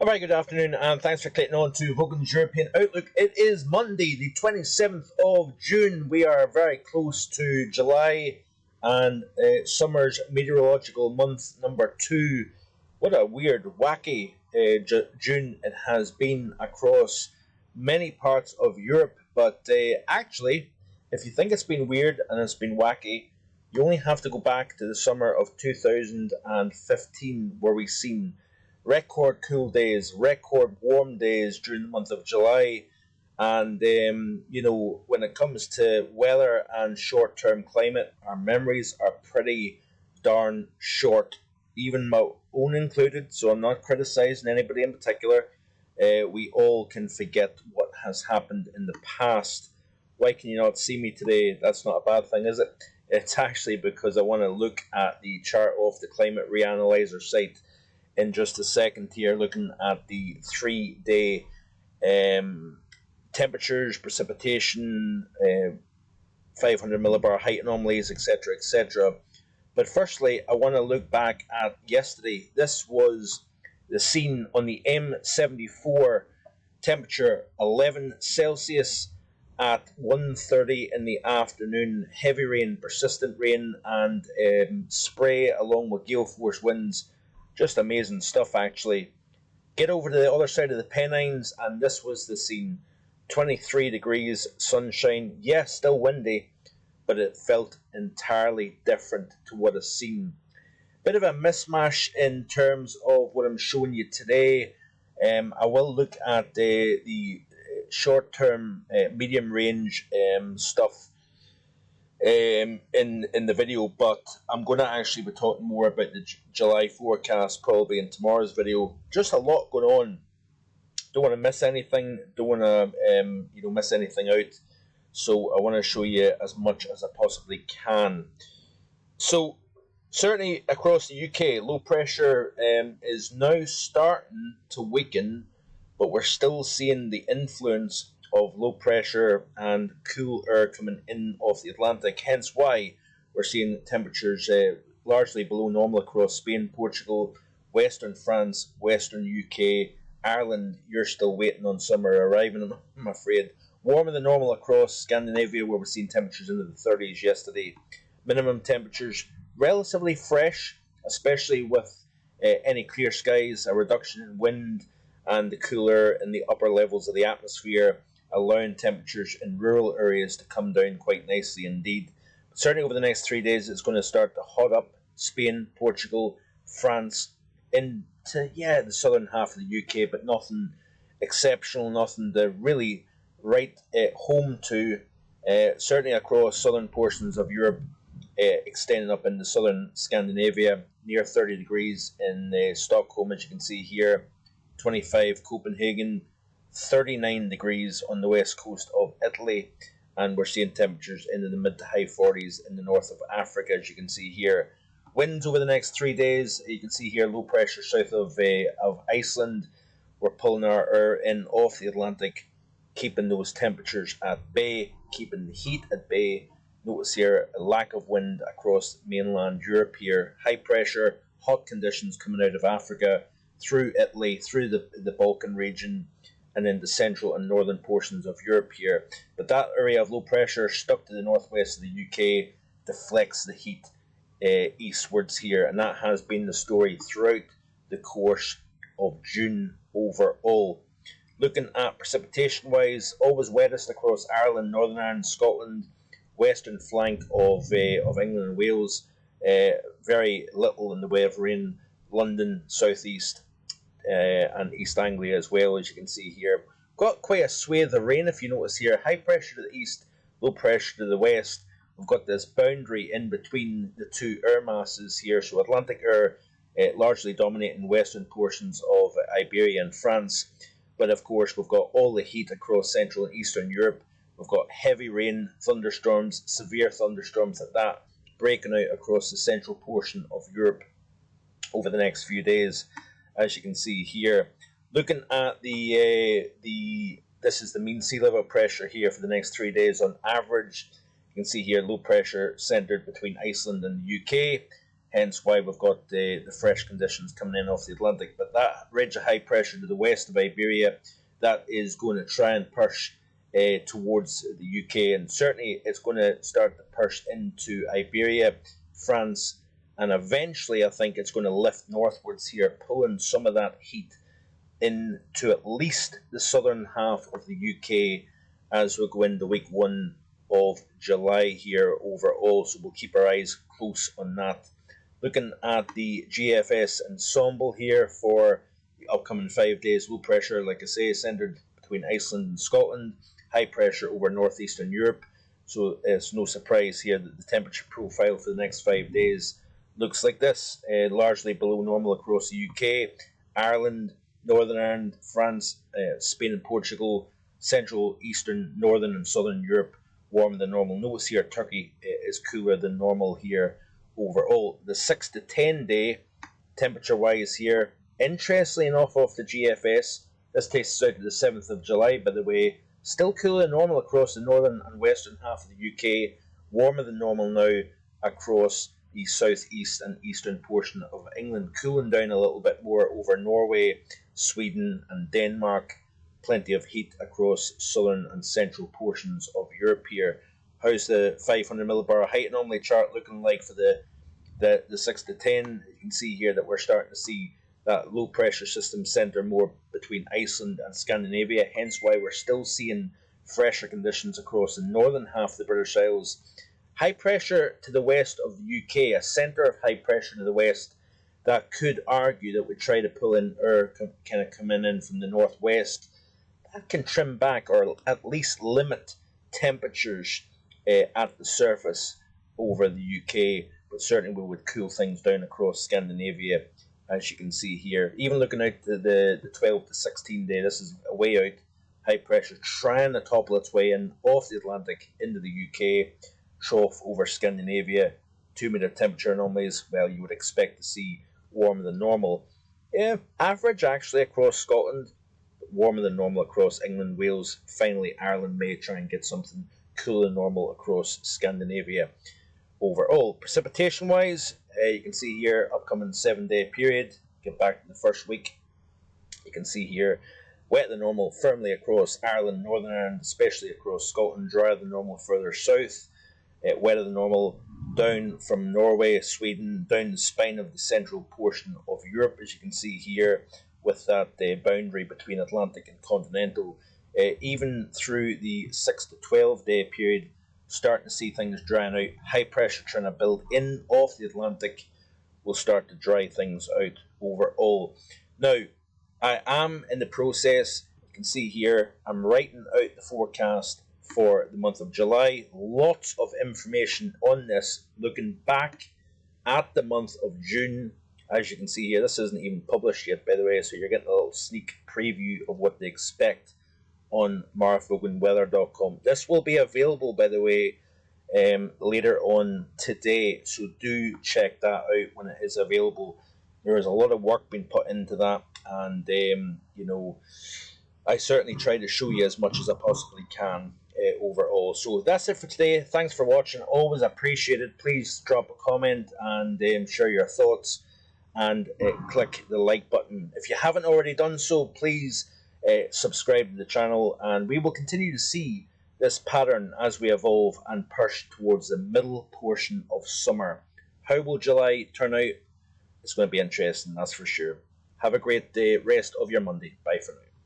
A very good afternoon, and thanks for clicking on to Hogan's European Outlook. It is Monday, the 27th of June. We are very close to July and summer's meteorological month number 2. What a weird, wacky June it has been across many parts of Europe. But actually, if you think it's been weird and it's been wacky, you only have to go back to the summer of 2015, where we've seen record cool days, record warm days during the month of July. And, when it comes to weather and short term climate, our memories are pretty darn short, even my own included. So I'm not criticizing anybody in particular. We all can forget what has happened in the past. Why can you not see me today? That's not a bad thing, is it? It's actually because I want to look at the chart off the Climate Reanalyzer site in just a second here, looking at the 3-day temperatures, precipitation, 500 millibar height anomalies, etc., etc. But firstly, I want to look back at yesterday. This was the scene on the M74, temperature 11 Celsius at 1:30 in the afternoon. Heavy rain, persistent rain, and spray along with gale force winds. Just amazing stuff, actually. Get over to the other side of the Pennines, and this was the scene. 23 degrees, sunshine. Yes, still windy, but it felt entirely different to what I've seen. Bit of a mismatch in terms of what I'm showing you today. I will look at the short-term, medium-range stuff in the video, but I'm going to actually be talking more about the July forecast probably in tomorrow's video. Just a lot going on. Don't want to miss anything. Don't want to miss anything out. So I want to show you as much as I possibly can. So certainly across the UK, low pressure is now starting to weaken, but we're still seeing the influence of low pressure and cool air coming in off the Atlantic, hence why we're seeing temperatures largely below normal across Spain, Portugal, Western France, Western UK, Ireland. You're still waiting on summer arriving, I'm afraid. Warmer than normal across Scandinavia, where we're seeing temperatures into the 30s yesterday. Minimum temperatures relatively fresh, especially with any clear skies, a reduction in wind, and the cooler in the upper levels of the atmosphere, allowing temperatures in rural areas to come down quite nicely indeed. But certainly over the next 3 days, it's going to start to hot up Spain, Portugal, France, into the southern half of the UK, but nothing exceptional, nothing to really write home to. Certainly across southern portions of Europe, extending up into southern Scandinavia, near 30 degrees in Stockholm, as you can see here, 25 Copenhagen, 39 degrees on the west coast of Italy, and we're seeing temperatures into the mid to high 40s in the north of Africa, as you can see here. Winds over the next 3 days, you can see here low pressure south of Iceland. We're pulling our air in off the Atlantic, keeping those temperatures at bay, keeping the heat at bay. Notice here a lack of wind across mainland Europe here. High pressure, hot conditions coming out of Africa, through Italy, through the Balkan region, and then the central and northern portions of Europe here. But that area of low pressure stuck to the northwest of the UK deflects the heat eastwards here, and that has been the story throughout the course of June overall. Looking at precipitation wise, always wettest across Ireland, Northern Ireland, Scotland, western flank of England and Wales. Very little in the way of rain. London, southeast, and East Anglia as well, as you can see here. Got quite a swathe of rain, if you notice here. High pressure to the east, low pressure to the west. We've got this boundary in between the two air masses here. So Atlantic air largely dominating western portions of Iberia and France. But of course, we've got all the heat across Central and Eastern Europe. We've got heavy rain, thunderstorms, severe thunderstorms at that, breaking out across the central portion of Europe over the next few days, as you can see here. Looking at this is the mean sea level pressure here for the next 3 days on average. You can see here low pressure centered between Iceland and the UK. hence why we've got the fresh conditions coming in off the Atlantic. But that ridge of high pressure to the west of Iberia, that is going to try and push towards the UK, and certainly it's going to start to push into Iberia, France, and eventually I think it's going to lift northwards here, pulling some of that heat into at least the southern half of the UK as we go into week 1 of July here overall. So we'll keep our eyes close on that. Looking at the Gfs Ensemble here for the upcoming 5 days, low pressure, like I say, centered between Iceland and Scotland, high pressure over northeastern Europe. So it's no surprise here that the temperature profile for the next 5 days looks like this, largely below normal across the UK, Ireland, Northern Ireland, France, Spain and Portugal, Central, Eastern, Northern and Southern Europe, warmer than normal. Notice here Turkey is cooler than normal here overall. The 6 to 10 day temperature wise here, interestingly enough off the GFS, this takes us out to the 7th of July by the way, still cooler than normal across the northern and western half of the UK, warmer than normal now across the southeast and eastern portion of England, cooling down a little bit more over Norway, Sweden and Denmark. Plenty of heat across southern and central portions of Europe here. How's the 500 millibar height anomaly chart looking like for the 6 to 10? You can see here that we're starting to see that low pressure system centre more between Iceland and Scandinavia, hence why we're still seeing fresher conditions across the northern half of the British Isles. High pressure to the west of the UK, a centre of high pressure to the west that could argue that we try to pull in air kind of coming in from the northwest. That can trim back or at least limit temperatures at the surface over the UK, but certainly we would cool things down across Scandinavia, as you can see here. Even looking out to the 12 to 16 day, this is a way out. High pressure trying to topple its way in off the Atlantic into the UK, trough over Scandinavia, 2 metre temperature anomalies, well, you would expect to see warmer than normal. Average actually across Scotland, but warmer than normal across England, Wales. Finally, Ireland may try and get something cooler than normal across Scandinavia. Overall, precipitation wise, you can see here upcoming 7 day period. Get back to the first week. You can see here wet than normal firmly across Ireland, Northern Ireland, especially across Scotland, drier than normal further south. Wetter than normal down from Norway, Sweden, down the spine of the central portion of Europe, as you can see here, with that boundary between Atlantic and continental. Even through the 6 to 12 day period, starting to see things drying out. High pressure trying to build in off the Atlantic will start to dry things out overall. Now, I am in the process, you can see here, I'm writing out the forecast for the month of July. Lots of information on this, looking back at the month of June. As you can see here, this isn't even published yet, by the way, so you're getting a little sneak preview of what to expect on marvloganweather.com. This will be available, by the way, later on today, so do check that out when it is available. There is a lot of work being put into that, and I certainly try to show you as much as I possibly can overall. So that's it for today. Thanks for watching. Always appreciated. Please drop a comment and share your thoughts, and click the like button. If you haven't already done so, please subscribe to the channel, and we will continue to see this pattern as we evolve and push towards the middle portion of summer. How will July turn out? It's going to be interesting, that's for sure. Have a great day, rest of your Monday. Bye for now.